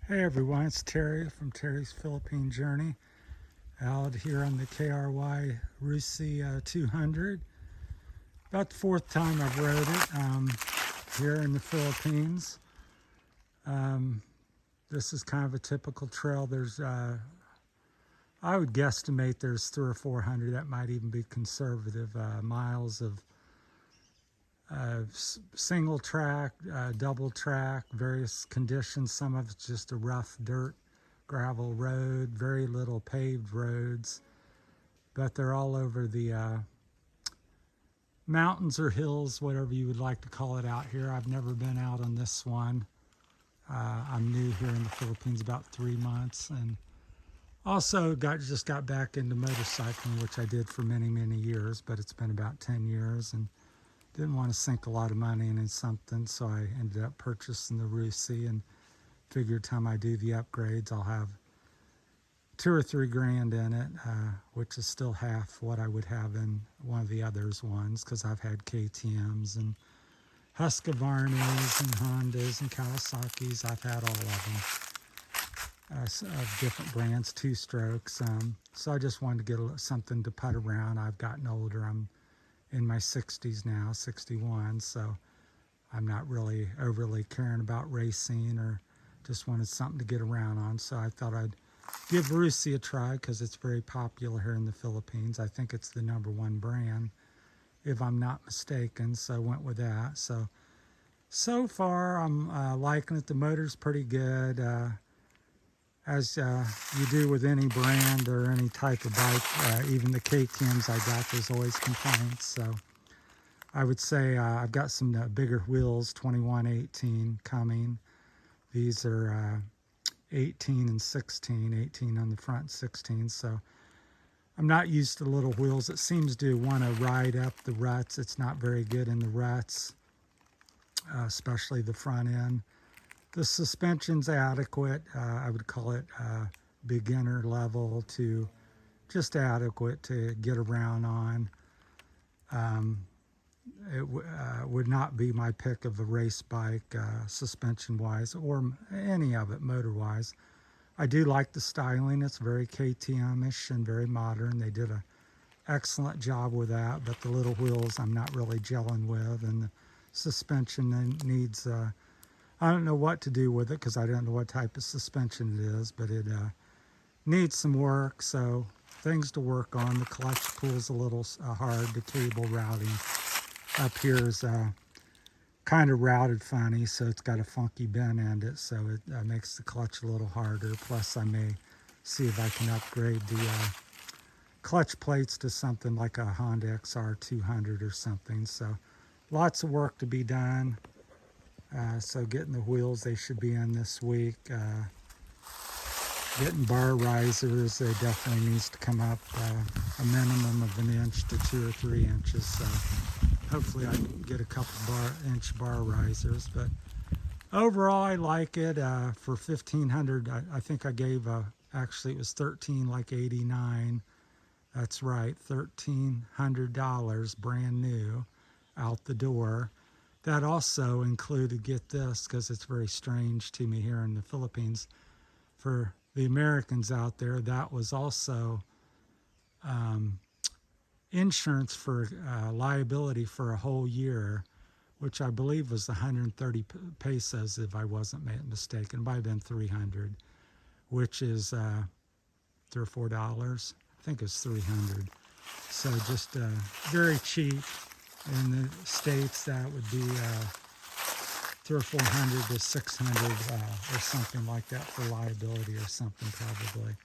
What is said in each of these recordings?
Hey everyone, it's Terry from Terry's Philippine Journey out here on the KRY Rusi 200. About the fourth time I've rode it here in the Philippines. This is kind of a typical trail. I would guesstimate there's 300 or 400, that might even be conservative, miles of single track, double track, various conditions. Some of it's just a rough dirt gravel road, very little paved roads, but they're all over the mountains or hills, whatever you would like to call it out here. I've never been out on this one. I'm new here in the Philippines, about 3 months, and also just got back into motorcycling, which I did for many years, but it's been about 10 years, and didn't want to sink a lot of money into something, so I ended up purchasing the Rusi and figured time I do the upgrades, I'll have 2 or 3 grand in it, which is still half what I would have in one of the others ones, because I've had KTMs and Husqvarnas and Hondas and Kawasaki's. I've had all of them, of different brands, 2-strokes. So I just wanted to get something to putt around. I've gotten older. I'm in my 60s now, 61, so I'm not really overly caring about racing, or just wanted something to get around on. So I thought I'd give Rusi a try because it's very popular here in the Philippines. I think it's the #1 brand, if I'm not mistaken, so I went with that. So far I'm liking it. The motor's pretty good. As you do with any brand or any type of bike, even the KTMs I got, there's always complaints. So I would say I've got some bigger wheels, 21/18 coming. These are 18 and 16, 18 on the front, 16. So I'm not used to little wheels. It seems to want to ride up the ruts. It's not very good in the ruts, especially the front end. The suspension's adequate. I would call it beginner level to just adequate to get around on. It would not be my pick of a race bike, suspension-wise, or any of it motor-wise. I do like the styling. It's very KTM-ish and very modern. They did an excellent job with that, but the little wheels I'm not really gelling with, and the suspension needs, I don't know what to do with it because I don't know what type of suspension it is, but it needs some work, so things to work on. The clutch pull's a little hard. The cable routing up here is kind of routed funny, so it's got a funky bend in it, so it makes the clutch a little harder. Plus I may see if I can upgrade the clutch plates to something like a Honda XR 200 or something. So lots of work to be done. So getting the wheels, they should be in this week. Getting bar risers, they definitely needs to come up a minimum of 1 inch to 2 or 3 inches. So hopefully I can get a couple inch bar risers. But overall, I like it. For $1,500, I think I gave, actually it was 13 like 89. That's right, $1,300 brand new out the door. That also included, get this, because it's very strange to me here in the Philippines, for the Americans out there, that was also insurance for liability for a whole year, which I believe was 130 pesos, if I wasn't mistaken. It might have been 300, which is $3 or $4. I think it's 300. So just very cheap. In the States, that would be 300 or 400 to 600 or something like that for liability or something probably.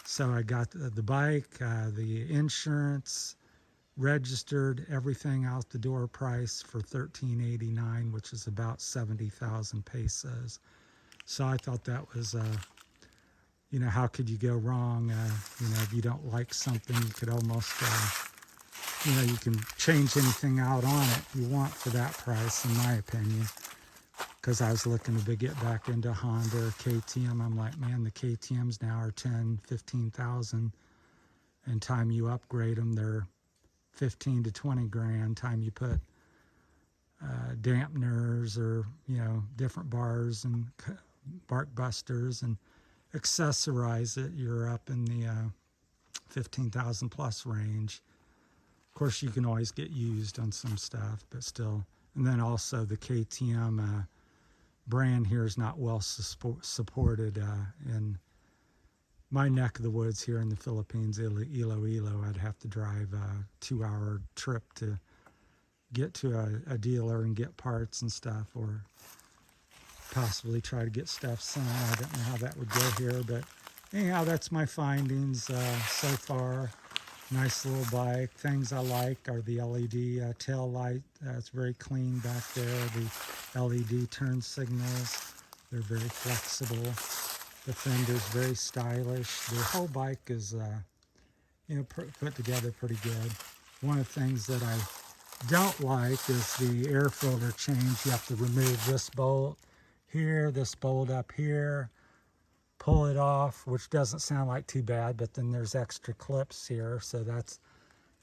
So I got the bike, the insurance, registered, everything out the door price for $1,389, which is about 70,000 pesos. So I thought that was, you know, how could you go wrong? You know, if you don't like something, you could almost, you know, you can change anything out on it you want for that price, in my opinion. Because I was looking to get back into Honda or KTM. I'm like, man, the KTMs now are 10, 15,000. And time you upgrade them, they're 15 to 20 grand. Time you put dampeners or, you know, different bars and bark busters and accessorize it, you're up in the 15,000 plus range. Of course, you can always get used on some stuff, but still. And then also the KTM brand here is not well supported in my neck of the woods here in the Philippines, Iloilo. I'd have to drive a 2-hour trip to get to a dealer and get parts and stuff, or possibly try to get stuff sent. I don't know how that would go here, but anyhow, that's my findings so far. Nice little bike. Things I like are the LED tail light. It's very clean back there. The LED turn signals, they're very flexible. The fender's very stylish. The whole bike is, put together pretty good. One of the things that I don't like is the air filter change. You have to remove this bolt here, this bolt up here, pull it off, which doesn't sound like too bad, but then there's extra clips here, so that's,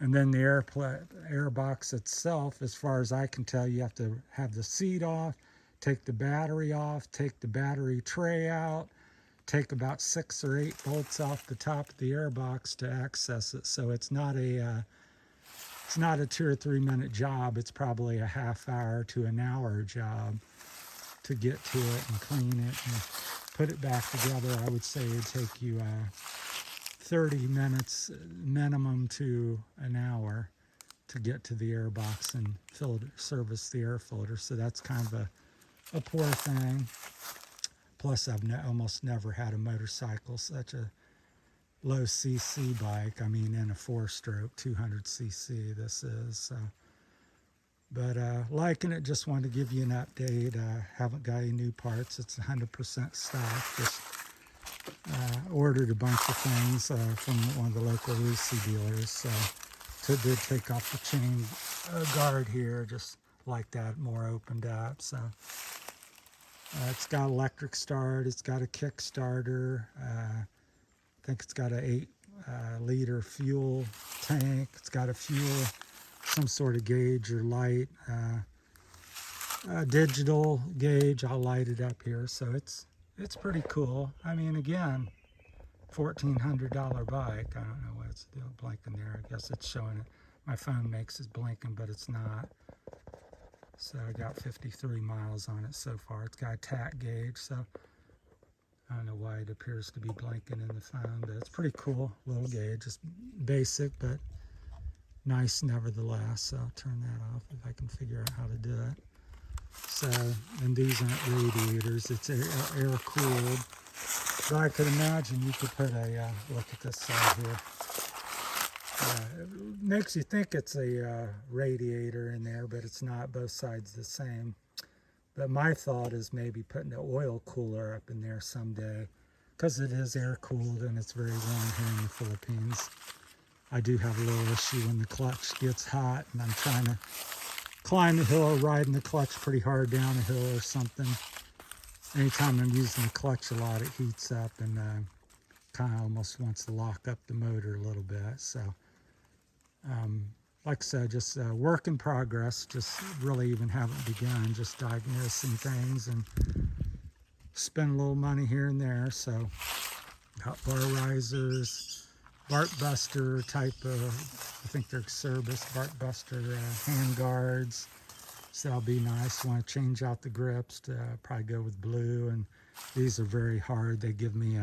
and then the air box itself, as far as I can tell, you have to have the seat off, take the battery off, take the battery tray out, take about 6 or 8 bolts off the top of the air box to access it. So it's not a 2 or 3 minute job. It's probably a half-hour to an hour job to get to it and clean it and put it back together. I would say it'd take you 30 minutes minimum to an hour to get to the air box and service the air filter. So that's kind of a poor thing. Plus, I've almost never had a motorcycle such a low cc bike. I mean, in a 4-stroke 200 cc this is. So. But liking it, just wanted to give you an update. Haven't got any new parts. It's 100% stock. Just ordered a bunch of things from one of the local Rusi dealers. So did take off the chain guard here, just like that, more opened up. So it's got electric start. It's got a Kickstarter. I think it's got an 8-liter fuel tank. It's got a fuel, some sort of gauge or light, digital gauge. I'll light it up here. So it's pretty cool. I mean, again, $1,400 bike. I don't know what it's doing, blinking there. I guess it's showing it. My phone makes it blinking, but it's not. So I got 53 miles on it so far. It's got a tack gauge, so I don't know why it appears to be blinking in the phone, but it's pretty cool little gauge. It's basic, but nice nevertheless. So I'll turn that off if I can figure out how to do it. So, and these aren't radiators, it's air cooled. So I could imagine you could put a, look at this side here. It makes you think it's a radiator in there, but it's not. Both sides the same. But my thought is maybe putting an oil cooler up in there someday, because it is air cooled and it's very warm here in the Philippines. I do have a little issue when the clutch gets hot and I'm trying to climb a hill or riding the clutch pretty hard down a hill or something. Anytime I'm using the clutch a lot, it heats up and kind of almost wants to lock up the motor a little bit. So, like I said, just work in progress. Just really even haven't begun. Just diagnosing things and spend a little money here and there. So, got bar risers, bark buster type of, I think they're service bark buster hand guards. So that'll be nice. Want to change out the grips to probably go with blue. And these are very hard. They give me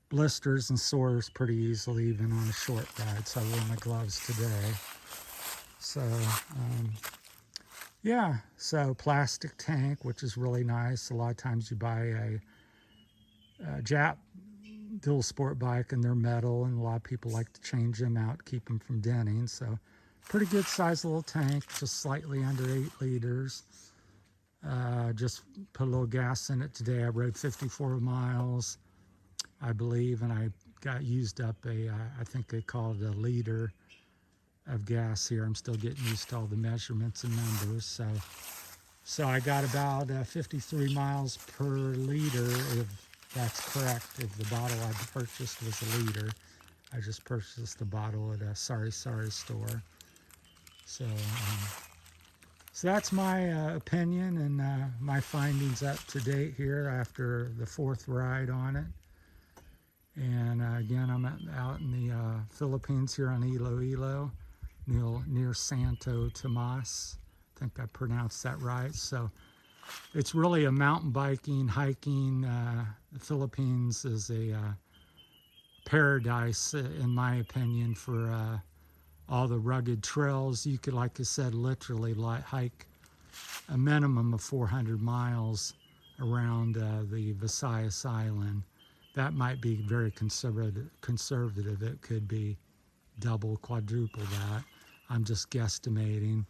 blisters and sores pretty easily, even on a short ride. So I wore my gloves today. So yeah, so plastic tank, which is really nice. A lot of times you buy a Jap dual sport bike and they're metal, and a lot of people like to change them out, keep them from denting. So pretty good size little tank, just slightly under 8 liters. Just put a little gas in it today. I rode 54 miles, I believe, and I got used up I think they call it a liter of gas here. I'm still getting used to all the measurements and numbers. So I got about 53 miles per liter, if that's correct. If the bottle I purchased was a liter, I just purchased a bottle at a sorry store. So So that's my opinion and my findings up to date here after the fourth ride on it. And again, I'm out in the Philippines here on Iloilo, near Santo, Tomas. I think I pronounced that right. So it's really a mountain biking, hiking. The Philippines is a paradise, in my opinion, for all the rugged trails. You could, like I said, literally hike a minimum of 400 miles around the Visayas Island. That might be very conservative. It could be double, quadruple that. I'm just guesstimating.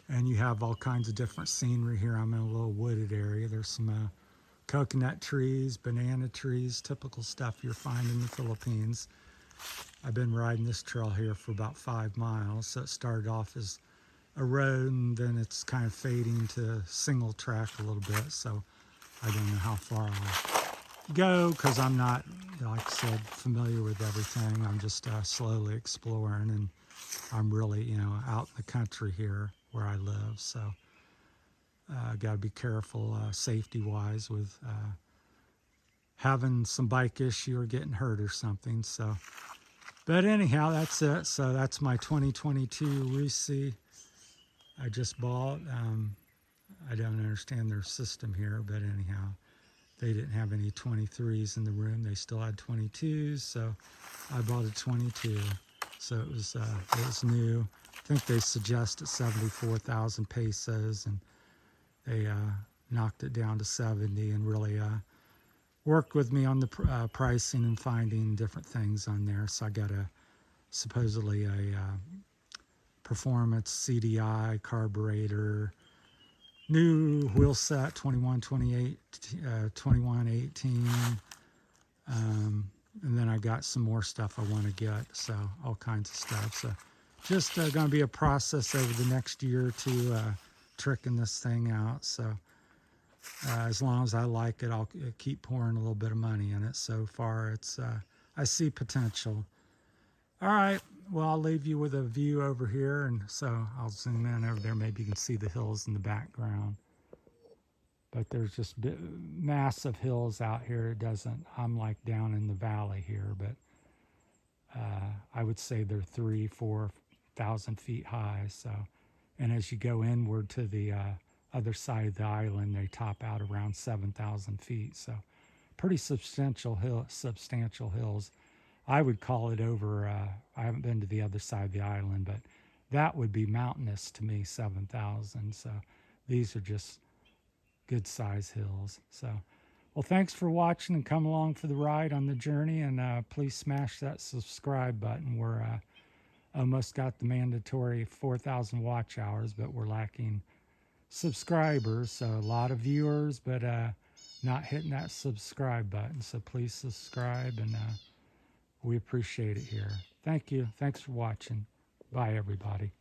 And you have all kinds of different scenery here. I'm in a little wooded area. There's some coconut trees, banana trees, typical stuff you'll find in the Philippines. I've been riding this trail here for about 5 miles. So it started off as a road, and then it's kind of fading to single track a little bit. So I don't know how far I'll go because I'm not, like I said, familiar with everything. I'm just slowly exploring, and I'm really, out in the country here where I live. So got to be careful safety-wise with having some bike issue or getting hurt or something. So, but anyhow, that's it. So that's my 2022 Rusi I just bought. I don't understand their system here, but anyhow, they didn't have any 23s in the room. They still had 22s, so I bought a 22. So it was new. I think they suggested 74,000 pesos, and they knocked it down to 70, and really worked with me on the pricing and finding different things on there. So I got supposedly a performance CDI carburetor, new wheel set 21, 28, 21, 18. And then I got some more stuff I want to get, so all kinds of stuff. So just going to be a process over the next year or two, tricking this thing out. So as long as I like it, I'll keep pouring a little bit of money in it. So far, I see potential. All right, well, I'll leave you with a view over here, and so I'll zoom in over there. Maybe you can see the hills in the background. But there's just massive hills out here. I'm like down in the valley here, but I would say they're 3,000-4,000 feet high. So, and as you go inward to the other side of the island, they top out around 7,000 feet. So, pretty substantial hills. I would call it over. I haven't been to the other side of the island, but that would be mountainous to me, 7,000. So, these are just good size hills. So, well, thanks for watching and come along for the ride on the journey, and please smash that subscribe button. We're almost got the mandatory 4,000 watch hours, but we're lacking subscribers. So a lot of viewers, but not hitting that subscribe button. So please subscribe, and we appreciate it here. Thank you. Thanks for watching. Bye, everybody.